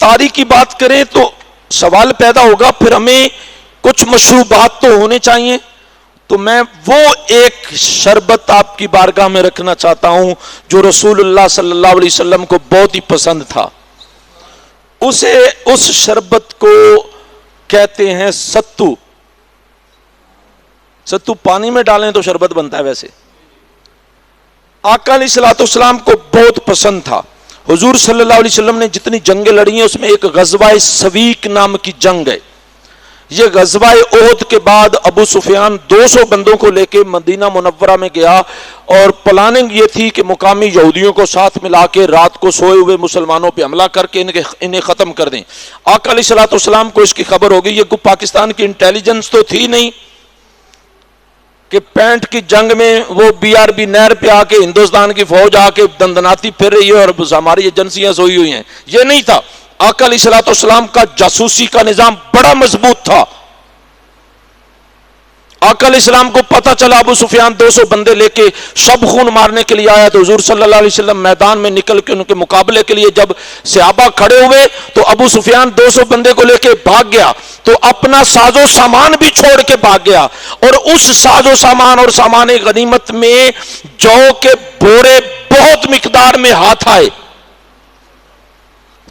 افطاری کی بات کریں تو سوال پیدا ہوگا پھر ہمیں کچھ مشروبات تو ہونے چاہیے. تو میں وہ ایک شربت آپ کی بارگاہ میں رکھنا چاہتا ہوں جو رسول اللہ صلی اللہ علیہ وسلم کو بہت ہی پسند تھا. اس شربت کو کہتے ہیں ستو. ستو پانی میں ڈالیں تو شربت بنتا ہے. ویسے آقا علیہ الصلوۃ والسلام کو بہت پسند تھا. حضور صلی اللہ علیہ وسلم نے جتنی جنگیں لڑی ہیں اس میں ایک غزوہ سویق نام کی جنگ ہے. یہ غزوہ احد کے بعد ابو سفیان 200 بندوں کو لے کے مدینہ منورہ میں گیا اور پلاننگ یہ تھی کہ مقامی یہودیوں کو ساتھ ملا کے رات کو سوئے ہوئے مسلمانوں پہ حملہ کر کے انہیں ختم کر دیں. آقا علیہ الصلوۃ والسلام کو اس کی خبر ہو گئی. یہ پاکستان کی انٹیلیجنس تو تھی نہیں کہ پینٹ کی جنگ میں وہ BRB نہر پہ آ کے ہندوستان کی فوج آ کے دندناتی پھر رہی ہے اور ہماری ایجنسیاں سوئی ہوئی ہیں. یہ نہیں تھا. آقا علیہ الصلوۃ والسلام کا جاسوسی کا نظام بڑا مضبوط تھا. آقا علیہ السلام کو پتہ چلا ابو سفیان 200 بندے لے کے شب خون مارنے کے لیے آیا تو حضور صلی اللہ علیہ وسلم میدان میں نکل کے ان کے مقابلے کے لیے جب صحابہ کھڑے ہوئے تو ابو سفیان 200 بندے کو لے کے بھاگ گیا تو اپنا ساز و سامان بھی چھوڑ کے بھاگ گیا. اور اس ساز و سامان اور سامان غنیمت میں جو کے بورے بہت مقدار میں ہاتھ آئے.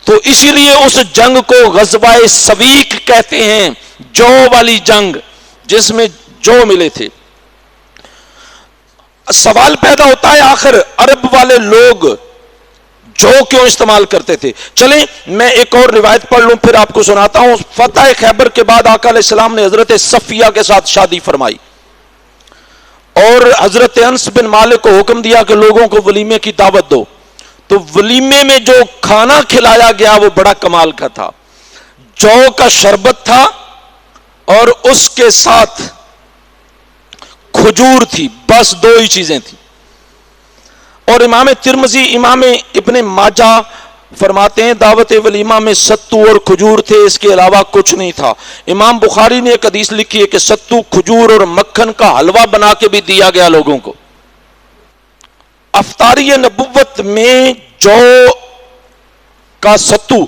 تو اسی لیے اس جنگ کو غزوہ سویق کہتے ہیں. جو والی جنگ جس میں جو ملے تھے. سوال پیدا ہوتا ہے آخر عرب والے لوگ جو کیوں استعمال کرتے تھے. چلیں میں ایک اور روایت پڑھ لوں پھر آپ کو سناتا ہوں. فتح خیبر کے بعد آقا علیہ السلام نے حضرت صفیہ کے ساتھ شادی فرمائی اور حضرت انس بن مالک کو حکم دیا کہ لوگوں کو ولیمے کی دعوت دو. تو ولیمے میں جو کھانا کھلایا گیا وہ بڑا کمال کا تھا. جو کا شربت تھا اور اس کے ساتھ کھجور تھی. بس دو ہی چیزیں تھیں. اور امام ترمذی امام ابن ماجہ فرماتے ہیں دعوت ولیمہ میں ستو اور کھجور تھے, اس کے علاوہ کچھ نہیں تھا. امام بخاری نے ایک حدیث لکھی ہے کہ ستو کھجور اور مکھن کا حلوہ بنا کے بھی دیا گیا لوگوں کو. افطاری نبوت میں جو کا ستو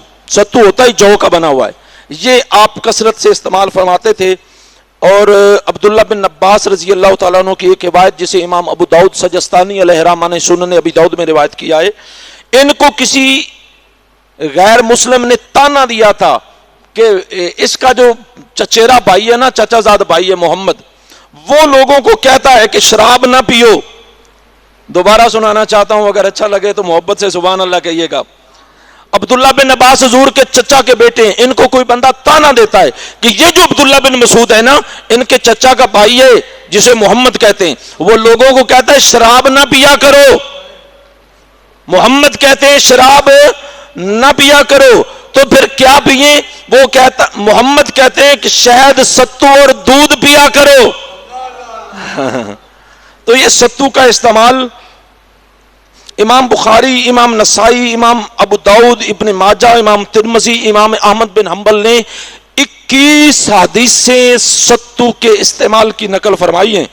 ہوتا ہی جو کا بنا ہوا ہے. یہ آپ کثرت سے استعمال فرماتے تھے. اور عبداللہ بن عباس رضی اللہ تعالیٰ عنہ کی ایک روایت جسے امام ابو داؤد سجستانی علیہ رحمہ نے سنن ابی داؤد میں روایت کیا ہے, ان کو کسی غیر مسلم نے تانا دیا تھا کہ اس کا جو چچیرا بھائی ہے نا, چچا زاد بھائی ہے محمد, وہ لوگوں کو کہتا ہے کہ شراب نہ پیو. دوبارہ سنانا چاہتا ہوں, اگر اچھا لگے تو محبت سے سبحان اللہ کہیے گا. عبداللہ بن عباس حضور کے چچا کے بیٹے ہیں. ان کو کوئی بندہ تانا دیتا ہے کہ یہ جو عبداللہ بن مسعود ہے نا, ان کے چچا کا بھائی ہے جسے محمد کہتے ہیں, وہ لوگوں کو کہتا ہے شراب نہ پیا کرو. محمد کہتے ہیں شراب نہ پیا کرو. تو پھر کیا پیئیں؟ وہ کہتا محمد کہتے ہیں کہ شہد, ستو اور دودھ پیا کرو. تو یہ ستو کا استعمال امام بخاری, امام نسائی, امام ابو داؤد, ابن ماجہ, امام ترمذی, امام احمد بن حنبل نے 21 حدیثیں ستو کے استعمال کی نقل فرمائی ہیں.